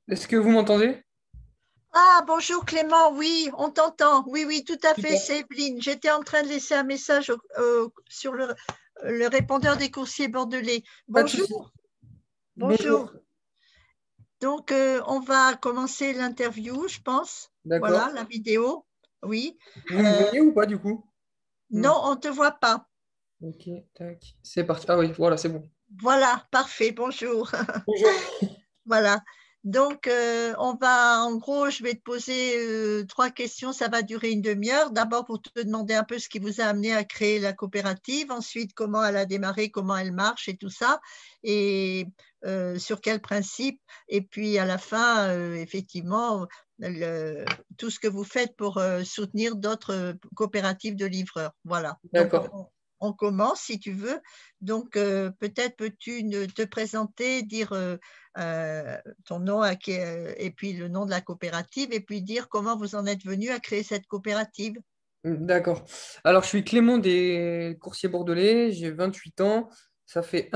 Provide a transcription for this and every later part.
Est-ce que vous m'entendez? Ah, bonjour Clément, oui, on t'entend. Oui, oui, tout à fait, Super. c'est Evelyne. J'étais en train de laisser un message sur le répondeur des coursiers bordelais. Pas de souci. Bonjour, bonjour. Bonjour. Donc, on va commencer l'interview, je pense. Voilà, D'accord. la vidéo. Oui. Vous me Euh, voyez ou pas du coup? non, Non. on ne te voit pas. Ok, tac. C'est parti. Ah oui, voilà, c'est bon. Voilà, parfait, bonjour. Bonjour. Voilà. Donc, on va, en gros, je vais te poser trois questions. Ça va durer une demi-heure. D'abord, pour te demander un peu ce qui vous a amené à créer la coopérative. Ensuite, comment elle a démarré, comment elle marche et tout ça. Et sur quel principe. Et puis, à la fin, effectivement, tout ce que vous faites pour soutenir d'autres coopératives de livreurs. Voilà. Donc, D'accord. on commence si tu veux. Donc, peut-être peux-tu te présenter, dire ton nom et puis le nom de la coopérative et puis dire comment vous en êtes venu à créer cette coopérative. D'accord. Alors, je suis Clément des Coursiers Bordelais, j'ai 28 ans. Ça fait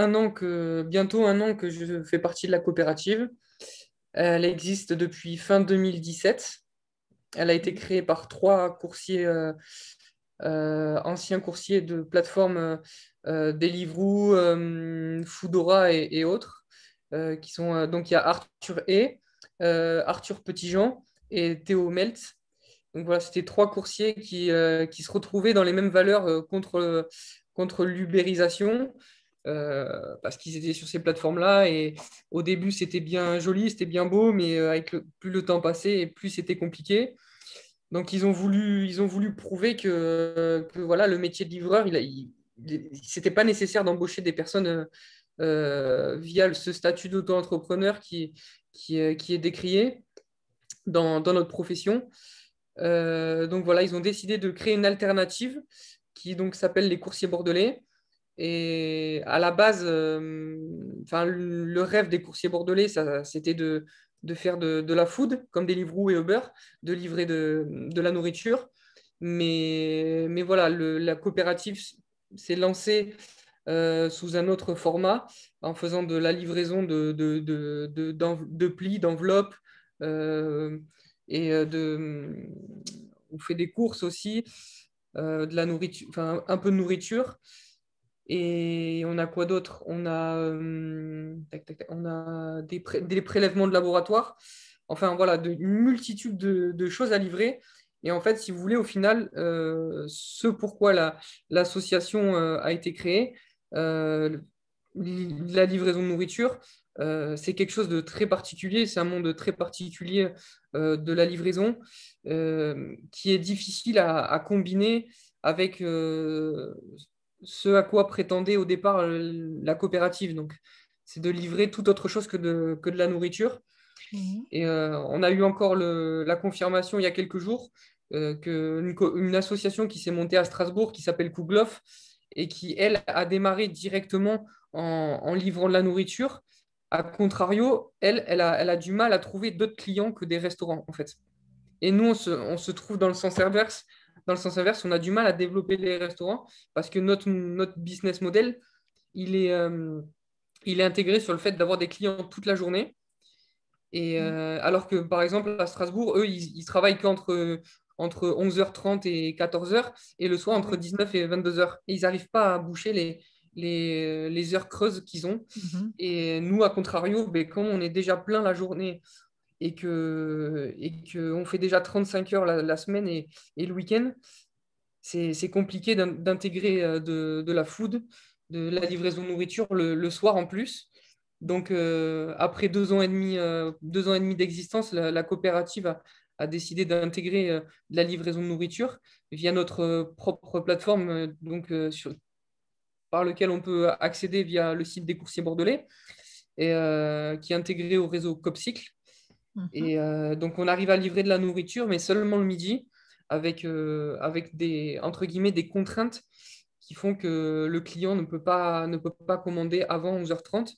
bientôt un an que je fais partie de la coopérative. Elle existe depuis fin 2017. Elle a été créée par trois coursiers, anciens coursiers de plateformes Deliveroo, Foodora et autres, qui sont donc il y a Arthur Arthur Petitjean et Théo Meltz. Donc voilà, c'était trois coursiers qui se retrouvaient dans les mêmes valeurs contre l'ubérisation, parce qu'ils étaient sur ces plateformes-là. Et au début, c'était bien joli, c'était bien beau, mais plus le temps passait et plus c'était compliqué. Donc ils ont voulu prouver que voilà, le métier de livreur, c'était pas nécessaire d'embaucher des personnes via ce statut d'auto-entrepreneur qui est décrié dans notre profession. Donc voilà, ils ont décidé de créer une alternative qui donc s'appelle les coursiers bordelais. Et à la base, enfin, le rêve des coursiers bordelais, c'était de faire de la food, comme Deliveroo et Uber, de livrer de la nourriture. Mais voilà, la coopérative s'est lancée sous un autre format, en faisant de la livraison de plis, d'enveloppes, euh, et on fait des courses aussi, de la nourriture, enfin un peu de nourriture. Et on a quoi d'autre? On a des prélèvements de laboratoire. Enfin, voilà, une multitude de choses à livrer. Et en fait, si vous voulez, au final, ce pourquoi l'association a été créée, euh, la livraison de nourriture, c'est quelque chose de très particulier. C'est un monde très particulier de la livraison qui est difficile à combiner avec ce à quoi prétendait au départ la coopérative. Donc, c'est de livrer tout autre chose que de la nourriture. Mhm. Et on a eu encore la confirmation il y a quelques jours une association qui s'est montée à Strasbourg qui s'appelle Kouglof et qui, elle, a démarré directement en livrant de la nourriture. A contrario, elle a du mal à trouver d'autres clients que des restaurants, en fait. Et nous, on se trouve dans le sens inverse. Dans le sens inverse, on a du mal à développer les restaurants parce que notre business model, il est, euh, il est intégré sur le fait d'avoir des clients toute la journée. Et alors que, par exemple, à Strasbourg, eux, ils travaillent entre 11h30 et 14h et le soir Ah entre oui. 19 et 22h. Et ils n'arrivent pas à boucher les heures creuses qu'ils ont. Mhm. Et nous, à contrario, ben, comme on est déjà plein la journée et que on fait déjà 35 heures la semaine et le week-end, c'est compliqué d'intégrer de la food, de la livraison de nourriture le soir en plus. Donc, après 2 ans et demi, 2 ans et demi d'existence, la coopérative a décidé d'intégrer de la livraison de nourriture via notre propre plateforme, par lequel on peut accéder via le site des coursiers bordelais, et qui est intégré au réseau Copcycle. Mhm. Et donc, on arrive à livrer de la nourriture, mais seulement le midi, avec entre guillemets, des contraintes qui font que le client ne peut pas commander avant 11h30.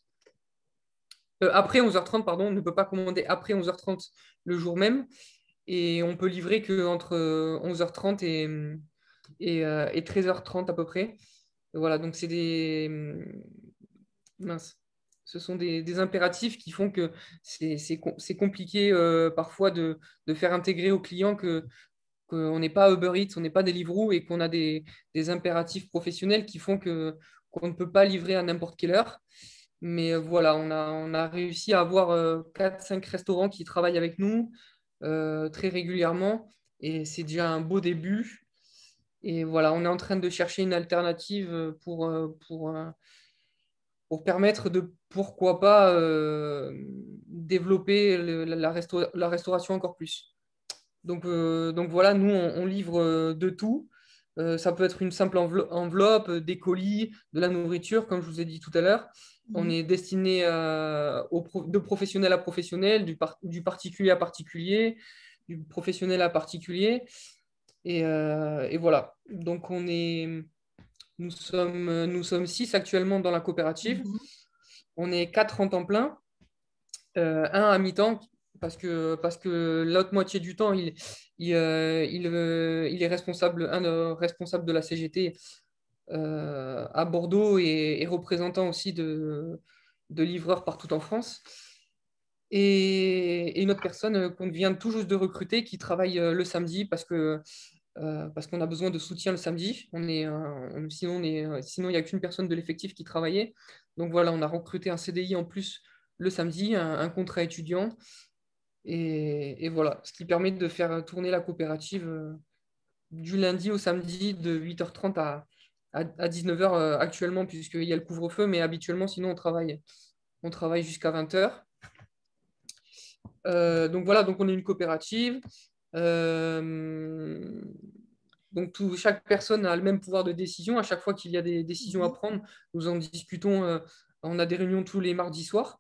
Après 11h30, pardon, on ne peut pas commander après 11h30 le jour même. Et on peut livrer qu'entre 11h30 et 13h30 à peu près. Voilà, donc c'est mince. Ce sont des impératifs qui font que c'est compliqué parfois de faire intégrer aux clients qu'on n'est pas Uber Eats, on n'est pas Deliveroo et qu'on a des impératifs professionnels qui font qu'on ne peut pas livrer à n'importe quelle heure. Mais voilà, on a réussi à avoir 4-5 restaurants qui travaillent avec nous très régulièrement et c'est déjà un beau début. Et voilà, on est en train de chercher une alternative pour permettre de, pourquoi pas, développer la restauration encore plus. Donc voilà, nous, on livre de tout. Ça peut être une simple enveloppe, des colis, de la nourriture, comme je vous ai dit tout à l'heure. On Mhm. est destiné de professionnel à professionnel, du particulier à particulier, du professionnel à particulier. Et voilà. Donc nous sommes 6 actuellement dans la coopérative. Mhm. On est 4 en temps plein, un à mi-temps, parce que l'autre moitié du temps, il est responsable, responsable de la CGT à Bordeaux et représentant aussi de livreurs partout en France. Et une autre personne qu'on vient tout juste de recruter qui travaille le samedi parce qu'on a besoin de soutien le samedi. Sinon, il n'y a qu'une personne de l'effectif qui travaillait. Donc voilà, on a recruté un CDI en plus le samedi, un contrat étudiant. Et voilà, ce qui permet de faire tourner la coopérative du lundi au samedi de 8h30 à 19h actuellement, puisqu'il y a le couvre-feu, mais habituellement, sinon, on travaille jusqu'à 20h. Donc voilà, donc on est une coopérative. Euh, donc chaque personne a le même pouvoir de décision. À chaque fois qu'il y a des décisions à Mhm. prendre, nous en discutons. On a des réunions tous les mardis soirs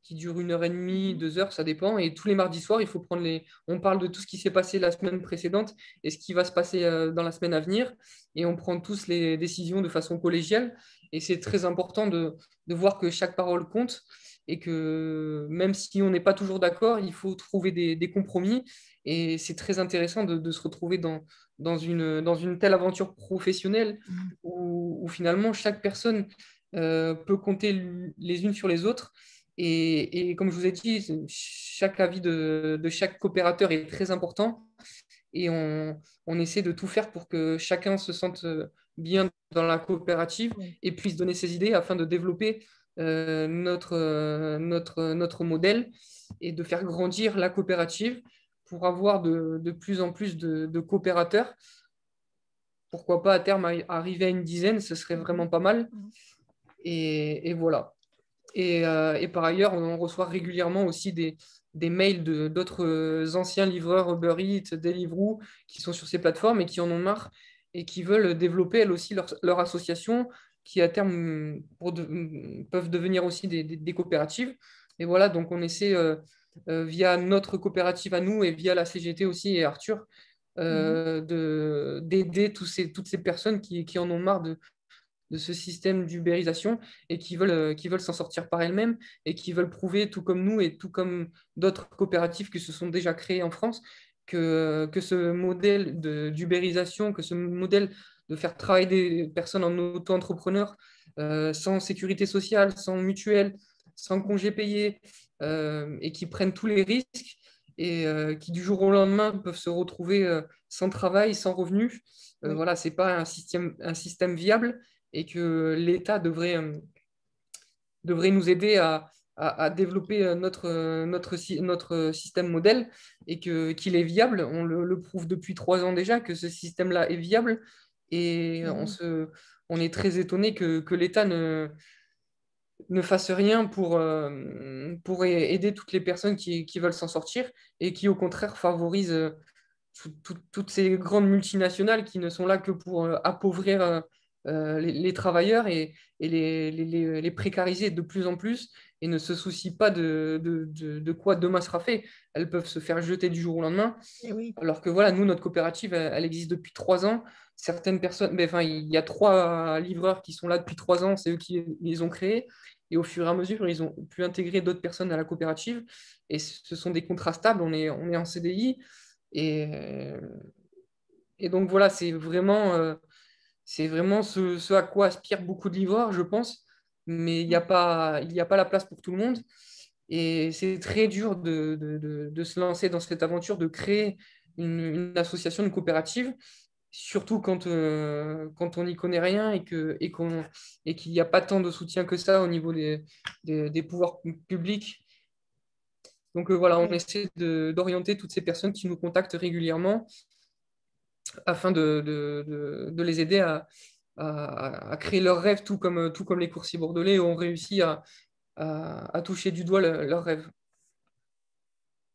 qui durent 1h30, Mhm. 2 heures, ça dépend. Et tous les mardis soirs, il faut prendre on parle de tout ce qui s'est passé la semaine précédente et ce qui va se passer dans la semaine à venir. Et on prend tous les décisions de façon collégiale. Et c'est très important de voir que chaque parole compte et que même si on n'est pas toujours d'accord, il faut trouver des compromis. Et c'est très intéressant de se retrouver dans une telle aventure professionnelle Mhm. où finalement chaque personne peut compter les unes sur les autres et comme je vous ai dit, chaque avis de chaque coopérateur est très important et on essaie de tout faire pour que chacun se sente bien dans la coopérative Oui. et puisse donner ses idées afin de développer notre modèle et de faire grandir la coopérative pour avoir de plus en plus de coopérateurs. Pourquoi pas à terme arriver à une dizaine, ce serait Mhm. vraiment pas mal. Mhm. Et voilà. Et par ailleurs, on reçoit régulièrement aussi des mails d'autres anciens livreurs Uber Eats, Deliveroo, qui sont sur ces plateformes et qui en ont marre et qui veulent développer elles aussi leur association, qui à terme peuvent devenir aussi des coopératives. Et voilà, donc on essaie via notre coopérative à nous et via la CGT aussi et Arthur Mhm. d'aider toutes ces personnes qui en ont marre de ce système d'ubérisation et qui veulent s'en sortir par elles-mêmes et qui veulent prouver, tout comme nous et tout comme d'autres coopératives qui se sont déjà créées en France, que ce modèle d'ubérisation, que ce modèle de faire travailler des personnes en auto-entrepreneur sans sécurité sociale, sans mutuelle, sans congé payé et qui prennent tous les risques et qui du jour au lendemain peuvent se retrouver sans travail, sans revenus. Oui. Voilà, c'est pas un système viable et que l'État devrait nous aider à développer notre système modèle et qu'il est viable. On le prouve depuis 3 ans déjà que ce système-là est viable et Mhm. on est très étonné que l'État ne fasse rien pour aider toutes les personnes qui veulent s'en sortir et qui, au contraire, favorise toutes ces grandes multinationales qui ne sont là que pour appauvrir les travailleurs et les précariser de plus en plus et ne se soucient pas de quoi demain sera fait. Elles peuvent se faire jeter du jour au lendemain. Et oui, Alors que voilà, nous, notre coopérative, elle existe depuis 3 ans. Certaines personnes, mais, enfin, il y a 3 livreurs qui sont là depuis 3 ans, c'est eux qui les ont créés. Et au fur et à mesure, ils ont pu intégrer d'autres personnes à la coopérative. Et ce sont des contrats stables, on est en CDI. Et, et donc voilà, c'est vraiment ce à quoi aspirent beaucoup de livreurs, je pense. Mais il y a pas la place pour tout le monde. Et c'est très dur de se lancer dans cette aventure, de créer une association, une coopérative, surtout quand on n'y connaît rien et qu'il n'y a pas tant de soutien que ça au niveau des pouvoirs publics. Donc voilà, on oui. essaie d'orienter toutes ces personnes qui nous contactent régulièrement afin de les aider à créer leurs rêves, tout comme les coursiers bordelais ont réussi à toucher du doigt leurs rêves.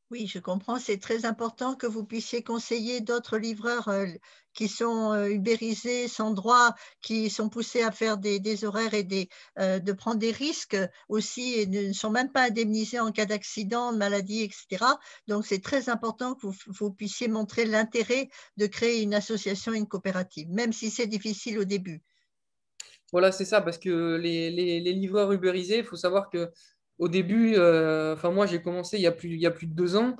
Oui, je comprends. C'est très important que vous puissiez conseiller d'autres livreurs qui sont ubérisés, sans droit, qui sont poussés à faire des horaires et de prendre des risques aussi et ne sont même pas indemnisés en cas d'accident, de maladie, etc. Donc, c'est très important que vous puissiez montrer l'intérêt de créer une association, une coopérative, même si c'est difficile au début. Voilà, c'est ça, parce que les livreurs ubérisés, il faut savoir que au début, enfin moi j'ai commencé il y a plus de 2 ans,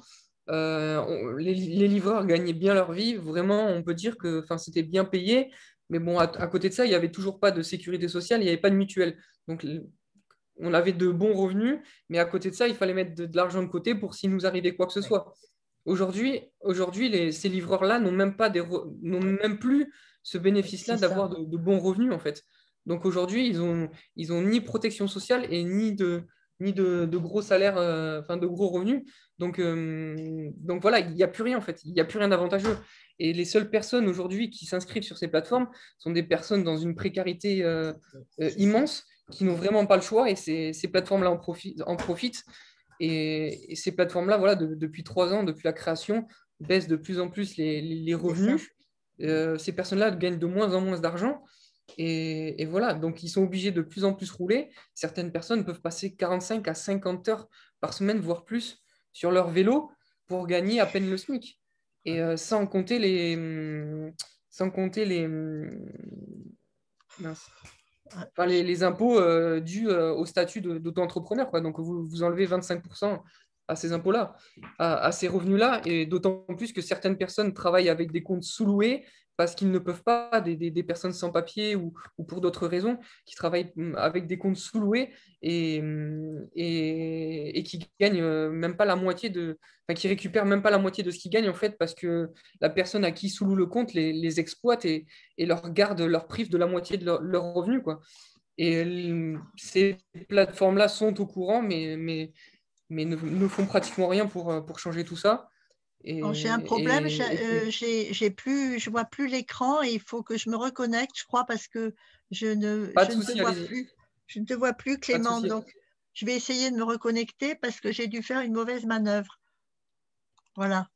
les livreurs gagnaient bien leur vie, vraiment on peut dire que enfin, c'était bien payé, mais bon, à côté de ça, il n'y avait toujours pas de sécurité sociale, il n'y avait pas de mutuelle. Donc on avait de bons revenus, mais à côté de ça, il fallait mettre de l'argent de côté pour s'il nous arrivait quoi que ce Oui, soit. Aujourd'hui, ces livreurs-là n'ont même plus ce oui, bénéfice-là c'est ça. d'avoir de bons revenus, en fait. Donc aujourd'hui, ils ont ni protection sociale et ni de gros salaires, enfin de gros revenus. Donc voilà, il n'y a plus rien, en fait. Il n'y a plus rien d'avantageux. Et les seules personnes aujourd'hui qui s'inscrivent sur ces plateformes sont des personnes dans une précarité C'est ça. immense qui n'ont vraiment pas le choix et ces plateformes-là en profitent. Et ces plateformes-là, voilà, depuis 3 ans, depuis la création, baissent de plus en plus les C'est ça. revenus. Ces personnes-là gagnent de moins en moins d'argent. Et voilà, donc ils sont obligés de plus en plus rouler. Certaines personnes peuvent passer 45 à 50 heures par semaine, voire plus, sur leur vélo pour gagner à peine le SMIC. Et mince, Ah, enfin, les impôts dus au statut d'auto-entrepreneur, quoi. Donc, vous enlevez 25% à ces impôts-là, à ces revenus-là, et d'autant plus que certaines personnes travaillent avec des comptes sous-loués parce qu'ils ne peuvent pas, des personnes sans papier ou pour d'autres raisons, qui travaillent avec des comptes sous-loués et qui gagnent même pas la moitié enfin, qui récupèrent même pas la moitié de ce qu'ils gagnent, en fait, parce que la personne à qui sous-loue le compte les exploite et leur prive de la moitié de leur revenu, quoi. Et ces plateformes-là sont au courant, mais ne font pratiquement rien pour changer tout ça. bon, j'ai un problème, Et j'ai plus, je vois plus l'écran et il faut que je me reconnecte, je crois, parce que pas de je ne te souci, vois allez-y. plus. Je ne te vois plus, Pas de Clément. souci. Donc, je vais essayer de me reconnecter parce que j'ai dû faire une mauvaise manœuvre. Voilà.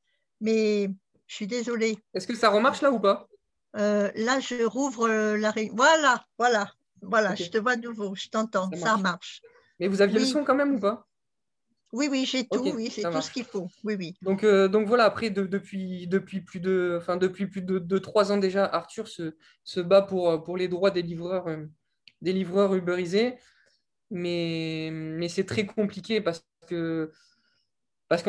Mais je suis désolée. Est-ce que ça remarche là ou pas? Là, je rouvre la réunion. Voilà, voilà, voilà, Ok, je te vois de nouveau, je t'entends, ça ça marche. marche. Mais vous aviez le Oui, son quand même ou pas? oui, oui, j'ai Ok, tout, oui, c'est ça tout ce marche. qu'il faut. Oui, oui. Donc voilà, après, depuis plus de 3 ans déjà, Arthur se bat pour les droits des livreurs uberisés. Mais c'est très compliqué parce qu'en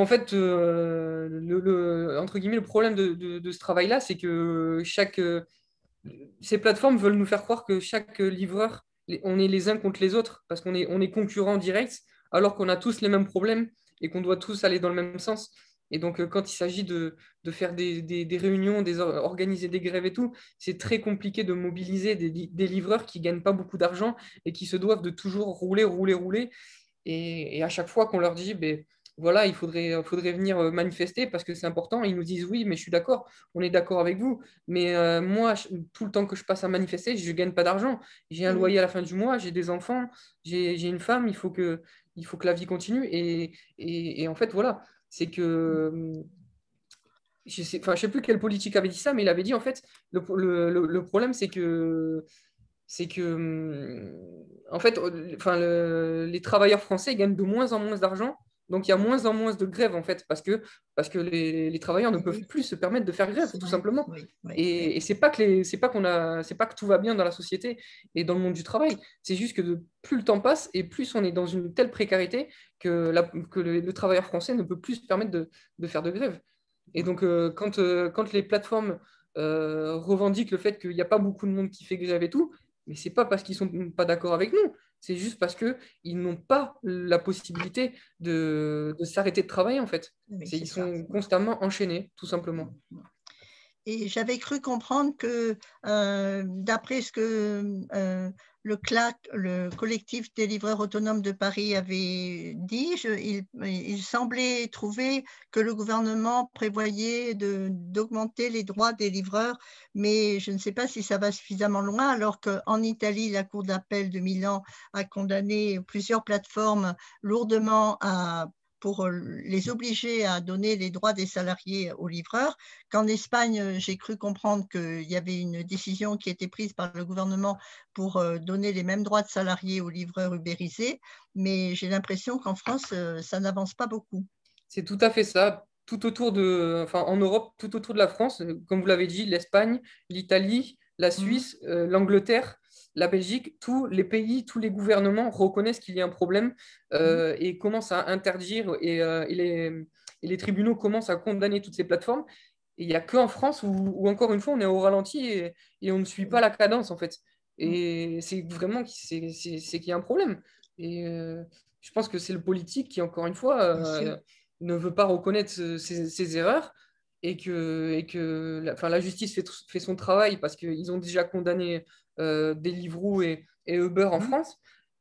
fait, entre guillemets, le problème de ce travail-là, c'est que ces plateformes veulent nous faire croire que chaque livreur, on est les uns contre les autres parce qu'on est concurrents directs, alors qu'on a tous les mêmes problèmes et qu'on doit tous aller dans le même sens. Et donc, quand il s'agit de faire des réunions, organiser des grèves et tout, c'est très compliqué de mobiliser des livreurs qui ne gagnent pas beaucoup d'argent et qui se doivent de toujours rouler, rouler, rouler. Et à chaque fois qu'on leur dit, ben, voilà, il faudrait venir manifester parce que c'est important, ils nous disent oui, mais je suis d'accord, on est d'accord avec vous. Mais moi, tout le temps que je passe à manifester, je ne gagne pas d'argent. J'ai un Eh oui. loyer à la fin du mois, j'ai des enfants, j'ai une femme, il faut que la vie continue. Et en fait, voilà, c'est que enfin, je sais plus quel politique avait dit ça, mais il avait dit en fait, le problème, c'est que c'est que, en fait, enfin, les travailleurs français gagnent de moins en moins d'argent. Donc, il y a moins en moins de grèves, en fait, parce que les travailleurs ne peuvent Oui, plus se permettre de faire grève, c'est tout vrai. simplement. Oui, oui, oui. Et c'est pas que tout va bien dans la société et dans le monde du travail. C'est juste que plus le temps passe et plus on est dans une telle précarité que le travailleur français ne peut plus se permettre de faire de grève. Et donc, quand les plateformes revendiquent le fait qu'il n'y a pas beaucoup de monde qui fait grève et tout, mais c'est pas parce qu'ils sont pas d'accord avec nous, c'est juste parce qu'ils n'ont pas la possibilité de s'arrêter de travailler, en fait. Oui, c'est Ils ça. sont constamment enchaînés, tout simplement. Et j'avais cru comprendre que, d'après ce que le CLAC, le collectif des livreurs autonomes de Paris, avait dit, il semblait trouver que le gouvernement prévoyait d'augmenter les droits des livreurs, mais je ne sais pas si ça va suffisamment loin, alors qu'en Italie, la Cour d'appel de Milan a condamné plusieurs plateformes lourdement pour les obliger à donner les droits des salariés aux livreurs, qu'en Espagne, j'ai cru comprendre qu'il y avait une décision qui était prise par le gouvernement pour donner les mêmes droits de salariés aux livreurs ubérisés, mais j'ai l'impression qu'en France, ça n'avance pas beaucoup. C'est tout à fait ça. Enfin, en Europe, tout autour de la France, comme vous l'avez dit, l'Espagne, l'Italie, la Mhm, Suisse, l'Angleterre, la Belgique, tous les pays, tous les gouvernements reconnaissent qu'il y a un problème mhm. et commencent à interdire et les tribunaux commencent à condamner toutes ces plateformes. Et il n'y a qu'en France où, encore une fois, on est au ralenti et on ne suit pas la cadence, en fait. Et c'est vraiment c'est qu'il y a un problème. Et je pense que c'est le politique qui, encore une fois, Bien sûr. ne veut pas reconnaître ses erreurs et que enfin, la justice fait son travail parce qu'ils ont déjà condamné Deliveroo et Uber en Mhm, France.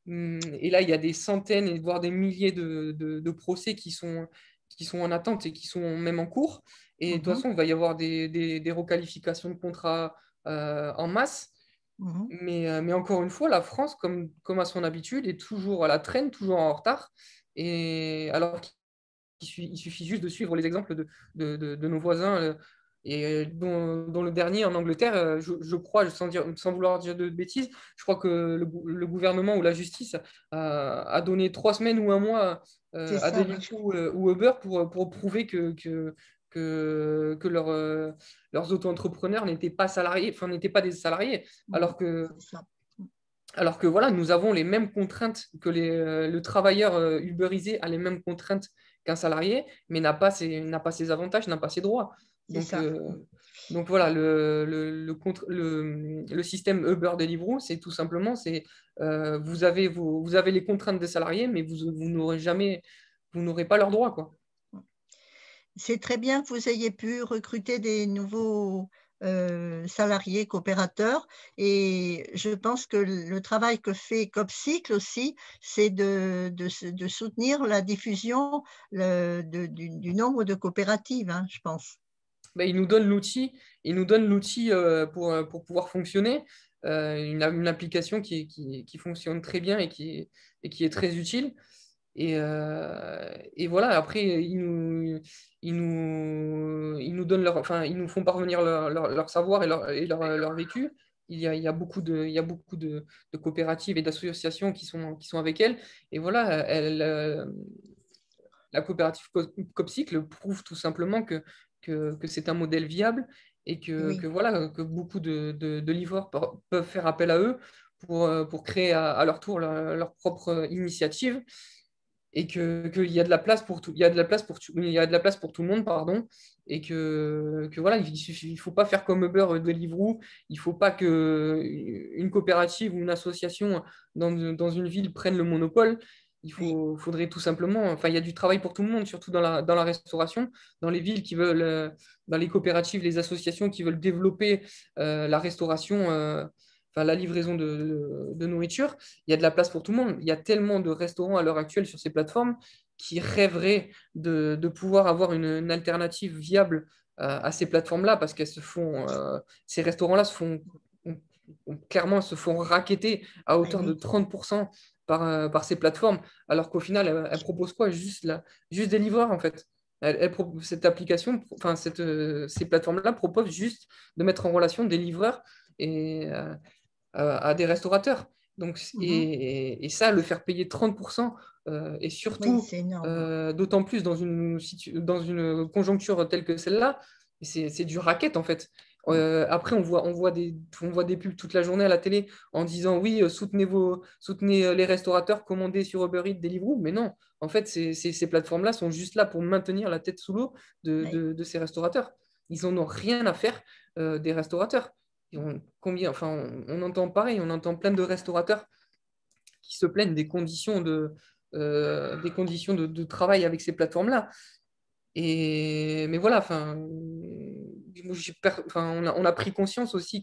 Et là, il y a des centaines, et voire des milliers de procès qui sont en attente et qui sont même en cours. Et de toute mhm, façon, il va y avoir des requalifications de contrats en masse. mhm. Mais encore une fois, la France, comme à son habitude, est toujours à la traîne, toujours en retard. Et alors il suffit juste de suivre les exemples de nos voisins, dont le dernier en Angleterre, je crois, sans vouloir dire de bêtises, je crois que le gouvernement ou la justice a donné 3 semaines ou un mois C'est à ça, oui. Deliveroo ou Uber pour prouver que leurs auto-entrepreneurs n'étaient pas salariés, enfin n'étaient pas des salariés, Oui, alors que c'est ça. voilà, nous avons les mêmes contraintes que le travailleur uberisé a les mêmes contraintes qu'un salarié, mais n'a pas ses avantages, n'a pas ses droits. C'est Donc, ça. euh, donc voilà, le système Uber Deliveroo, c'est tout simplement, vous avez les contraintes des salariés, mais vous n'aurez pas leurs droits, quoi. C'est très bien que vous ayez pu recruter des nouveaux salariés coopérateurs et je pense que le travail que fait Copcycle aussi, c'est de soutenir la diffusion du nombre de coopératives, hein, je pense. Ben, il nous donne l'outil pour pouvoir fonctionner, une application qui fonctionne très bien et qui est très utile. Et voilà, après, ils nous font parvenir leur savoir et leur vécu. Il y a beaucoup de coopératives et d'associations qui sont avec elles. Et voilà, la coopérative Copcycle prouve tout simplement que c'est un modèle viable et que Oui, voilà, que beaucoup de livreurs peuvent faire appel à eux pour créer à leur tour leur propre initiative et qu'il y a de la place pour tout, il y a de la place pour tout, il y a de la place pour tout le monde, pardon, et que voilà, il faut pas faire comme Uber de Deliveroo, il faut pas que une coopérative ou une association dans une ville prenne le monopole. oui, Faudrait tout simplement, enfin, il y a du travail pour tout le monde, surtout dans la restauration, dans les villes qui veulent, dans les coopératives, les associations qui veulent développer la restauration, enfin, la livraison de nourriture. Il y a de la place pour tout le monde. Il y a tellement de restaurants à l'heure actuelle sur ces plateformes qui rêveraient de pouvoir avoir une alternative viable à ces plateformes-là parce ces restaurants-là clairement se font racketter à ah hauteur de oui, 30% par ces plateformes, alors qu'au final, elles proposent quoi? Juste des livreurs, en fait. Cette application, enfin, ces plateformes-là proposent juste de mettre en relation des livreurs et, à des restaurateurs. Donc, Mhm. et ça, le faire payer 30%, et Oui, surtout, c'est énorme. d'autant plus dans une conjoncture telle que celle-là, c'est du racket en fait. Après, on voit des pubs toute la journée à la télé en disant oui, soutenez les restaurateurs, commandez sur Uber Eats, Deliveroo. Mais non, en fait, ces plateformes-là sont juste là pour maintenir la tête sous l'eau Oui. de ces restaurateurs. Ils n'en ont rien à faire des restaurateurs. Enfin, on entend pareil, on entend plein de restaurateurs qui se plaignent des conditions de travail avec ces plateformes-là. Mais voilà, enfin, on a pris conscience aussi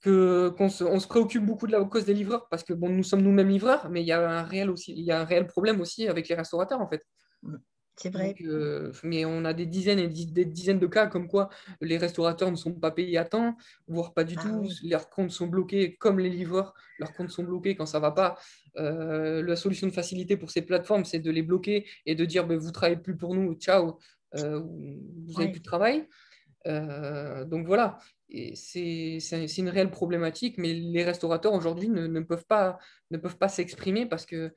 qu'on se préoccupe beaucoup de la cause des livreurs parce que bon, nous sommes nous-mêmes livreurs, mais il y a un réel problème aussi avec les restaurateurs en fait. Mm. C'est Donc, vrai. mais on a des dizaines et des dizaines de cas comme quoi les restaurateurs ne sont pas payés à temps, voire pas du Ah tout. oui, Leurs comptes sont bloqués comme les livreurs, leurs comptes sont bloqués quand ça va pas. La solution de facilité pour ces plateformes, c'est de les bloquer et de dire ben, vous ne travaillez plus pour nous, ciao, vous n'avez plus oui. de travail. Donc voilà, c'est une réelle problématique, mais les restaurateurs aujourd'hui ne peuvent pas s'exprimer parce que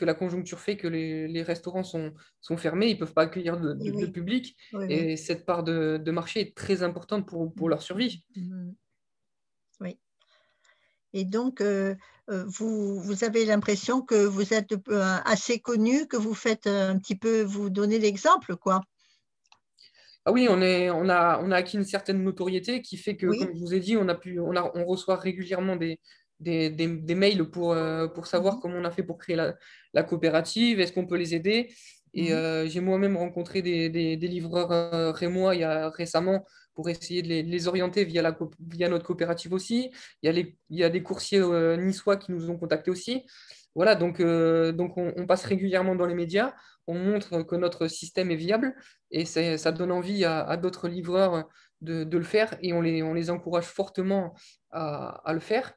la conjoncture fait que les restaurants sont fermés, ils ne peuvent pas accueillir Oui, de oui, public oui, oui. et cette part de marché est très importante pour Mm. leur survie. Mm. Oui. Et donc, vous avez l'impression que vous êtes assez connu, que vous faites un petit peu, vous donnez l'exemple, quoi. Ah oui, on a acquis une certaine notoriété qui fait que, comme Oui. je vous ai dit, on reçoit régulièrement des mails pour savoir Mhm. comment on a fait pour créer la coopérative, est-ce qu'on peut les aider. Et Mhm. j'ai moi-même rencontré des livreurs rémois récemment pour essayer de les orienter via notre coopérative aussi. Il y a des coursiers niçois qui nous ont contactés aussi. Voilà, donc on passe régulièrement dans les médias, on montre que notre système est viable et ça donne envie à d'autres livreurs de le faire et on les encourage fortement à le faire.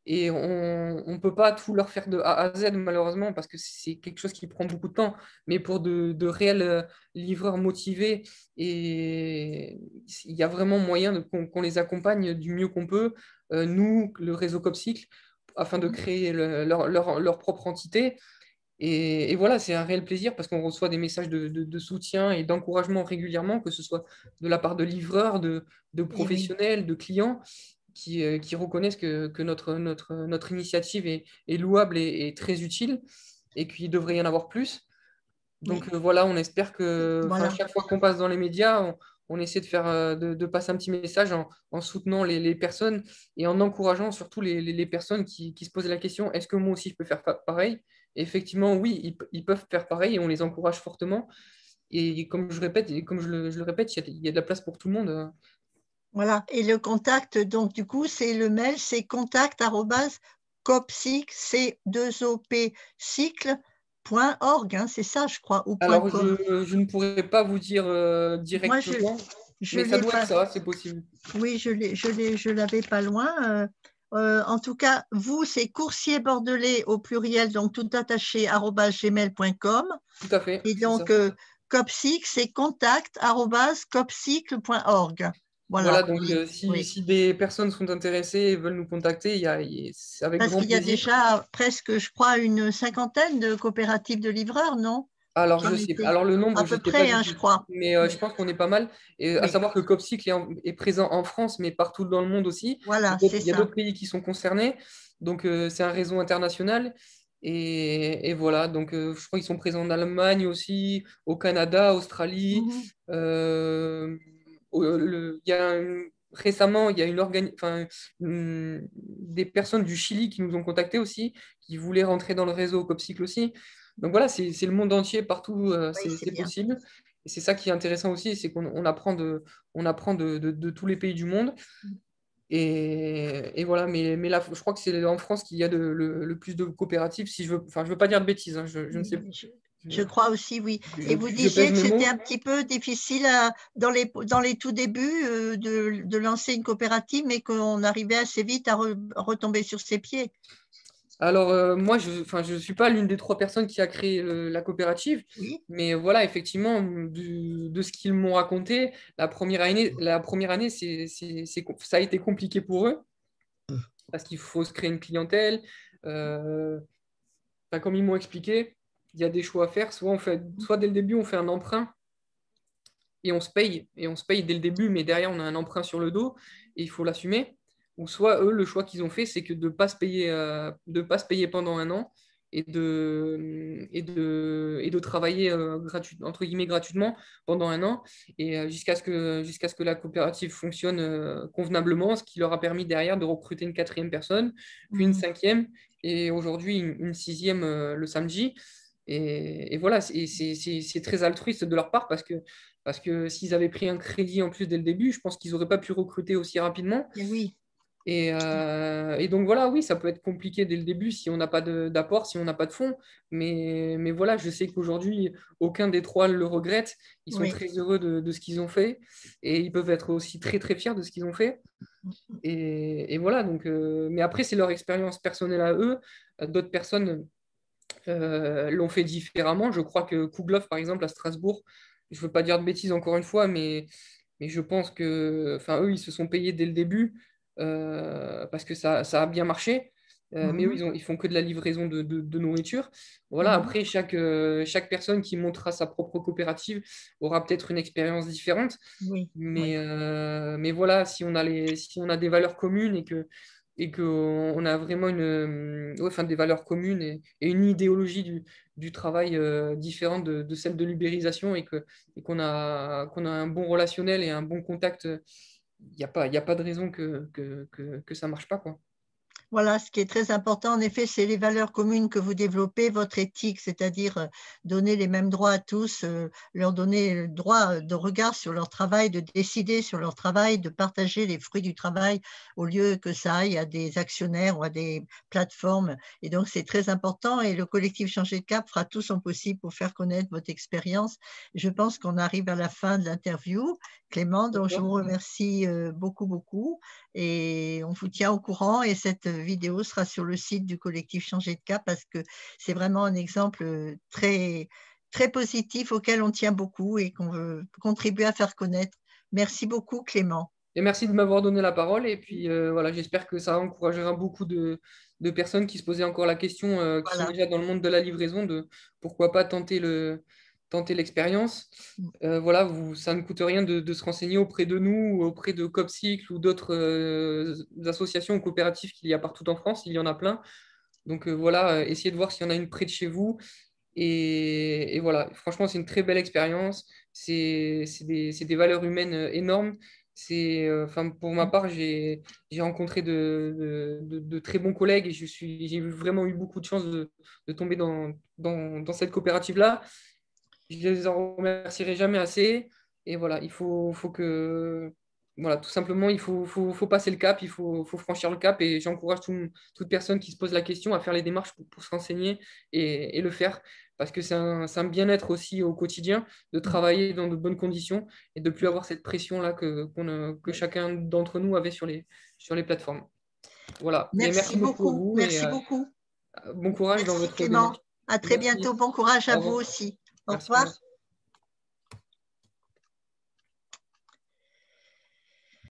Et on ne peut pas tout leur faire de A à Z malheureusement parce que c'est quelque chose qui prend beaucoup de temps. Mais pour de réels livreurs motivés, et il y a vraiment moyen qu'on les accompagne du mieux qu'on peut, nous, le réseau Copcycle, afin de Mhm. créer leur propre entité. Et voilà, c'est un réel plaisir parce qu'on reçoit des messages de soutien et d'encouragement régulièrement, que ce soit de la part de livreurs, de Et oui. professionnels, de clients qui reconnaissent que notre initiative est louable et très utile et qu'il devrait y en avoir plus. Donc Oui. voilà, on espère que enfin, Voilà. chaque fois qu'on passe dans les médias, on essaie de passer un petit message en soutenant les personnes et en encourageant surtout les personnes qui se posent la question, est-ce que moi aussi je peux faire pareil? Et effectivement, oui, ils peuvent faire pareil et on les encourage fortement. Et comme je répète, et comme je le répète, il y a de la place pour tout le monde. Voilà. Et le contact, donc, du coup, c'est le mail, c'est contact@copcycle, C2OP cycle.org, hein, c'est ça, je crois, ou Alors, .com. je ne pourrais pas vous dire Moi, directement, je mais ça l'ai doit être pas. ça, c'est possible. Oui, je l'avais pas loin. En tout cas, vous, c'est coursier bordelais au pluriel, donc tout attaché, @gmail.com. Tout à fait, Et c'est ça. donc, Copcycle, c'est contact@copcycle.org. Voilà, Voilà, donc oui, oui. si des personnes sont intéressées et veulent nous contacter, c'est avec Parce grand qu'il y a plaisir. déjà presque, je crois, une cinquantaine de coopératives de livreurs, non? Alors, Qui en étaient. alors le À nombre, je peu ne sais pas près, du hein, tout, je crois. mais je Oui, pense qu'on est pas mal. Et à oui. savoir que Copcycle est présent en France, mais partout dans le monde aussi. Voilà, c'est Il y a ça. d'autres pays qui sont concernés, donc c'est un réseau international. Et voilà, donc je crois qu'ils sont présents en Allemagne aussi, au Canada, Australie. Mhm. Récemment, il y a des personnes du Chili qui nous ont contactés aussi, qui voulaient rentrer dans le réseau Copcycle aussi. Donc voilà, c'est le monde entier, partout, Oui, c'est c'est bien. possible. Et c'est ça qui est intéressant aussi, c'est qu'on on apprend de tous les pays du monde. Et voilà, mais là, je crois que c'est en France qu'il y a le plus de coopératives. Si je veux, enfin, je veux pas dire de bêtises, hein, je ne sais, Je, je, je crois aussi, oui. Et vous je disiez pèse que mes c'était mots. un petit peu difficile dans les tout débuts de lancer une coopérative, mais qu'on arrivait assez vite à retomber sur ses pieds. Alors, moi, enfin, je suis pas l'une des trois personnes qui a créé la coopérative, Oui. mais voilà, effectivement, de ce qu'ils m'ont raconté, la première année, ça a été compliqué pour eux. parce qu'il faut se créer une clientèle. Comme ils m'ont expliqué, il y a des choix à faire. Soit dès le début, on fait un emprunt et on se paye. Et on se paye dès le début, mais derrière, on a un emprunt sur le dos et il faut l'assumer. Ou soit eux, le choix qu'ils ont fait, c'est que de ne pas se payer, pas se payer pendant un an et de travailler entre guillemets gratuitement pendant un an et jusqu'à ce que la coopérative fonctionne convenablement, ce qui leur a permis derrière de recruter une quatrième personne, puis une cinquième et aujourd'hui une sixième le samedi. Et voilà, c'est très altruiste de leur part parce que s'ils avaient pris un crédit en plus dès le début, je pense qu'ils n'auraient pas pu recruter aussi rapidement. Et oui. Et donc voilà, oui, ça peut être compliqué dès le début si on n'a pas d'apport, si on n'a pas de fonds. Mais voilà, je sais qu'aujourd'hui, aucun des trois le regrette. Ils sont Oui. très heureux de ce qu'ils ont fait et ils peuvent être aussi très très fiers de ce qu'ils ont fait. Et voilà, donc, mais après, c'est leur expérience personnelle à eux. D'autres personnes l'ont fait différemment. Je crois que Kouglov, par exemple, à Strasbourg, je ne veux pas dire de bêtises encore une fois, mais je pense que, enfin, eux, ils se sont payés dès le début parce que ça a bien marché. Mais eux, ils font que de la livraison de nourriture. Voilà, après, chaque personne qui montera sa propre coopérative aura peut-être une expérience différente. Oui. Mais voilà, si on a des valeurs communes et qu'on a vraiment des valeurs communes et une idéologie du travail différente de celle de l'ubérisation et qu'on a un bon relationnel et un bon contact, il y a pas de raison que ça ne marche pas, quoi. Voilà, ce qui est très important, en effet, c'est les valeurs communes que vous développez, votre éthique, c'est-à-dire donner les mêmes droits à tous, leur donner le droit de regard sur leur travail, de décider sur leur travail, de partager les fruits du travail au lieu que ça aille à des actionnaires ou à des plateformes. Et donc, c'est très important et le collectif Changer de Cap fera tout son possible pour faire connaître votre expérience. Je pense qu'on arrive à la fin de l'interview, Clément, donc je vous remercie beaucoup, beaucoup et on vous tient au courant et cette vidéo sera sur le site du collectif Changer de Cap parce que c'est vraiment un exemple très, très positif auquel on tient beaucoup et qu'on veut contribuer à faire connaître. Merci beaucoup, Clément. Et merci de m'avoir donné la parole. Et puis voilà, j'espère que ça encouragera beaucoup de personnes qui se posaient encore la question, qui sont Voilà. déjà dans le monde de la livraison, de pourquoi pas tenter l'expérience. Voilà, ça ne coûte rien de se renseigner auprès de nous, ou auprès de Copcycle ou d'autres associations ou coopératives qu'il y a partout en France. Il y en a plein. Donc voilà, essayez de voir s'il y en a une près de chez vous. Et voilà, franchement, c'est une très belle expérience. C'est des valeurs humaines énormes. Pour ma part, j'ai rencontré de très bons collègues et j'ai vraiment eu beaucoup de chance de tomber dans cette coopérative-là. Je les en remercierai jamais assez. Et voilà, faut que, voilà, tout simplement, faut passer le cap, faut franchir le cap. Et j'encourage toute personne qui se pose la question à faire les démarches pour se renseigner et le faire. Parce que c'est un bien-être aussi au quotidien de travailler dans de bonnes conditions et de ne plus avoir cette pression-là que chacun d'entre nous avait sur les plateformes. Voilà. Mais Merci merci beaucoup à beaucoup. vous et Merci beaucoup. bon courage dans Merci, votre Clément. démarche. À très Merci. bientôt. Bon courage à Au vous revoir. aussi. Au Merci. Au revoir. revoir.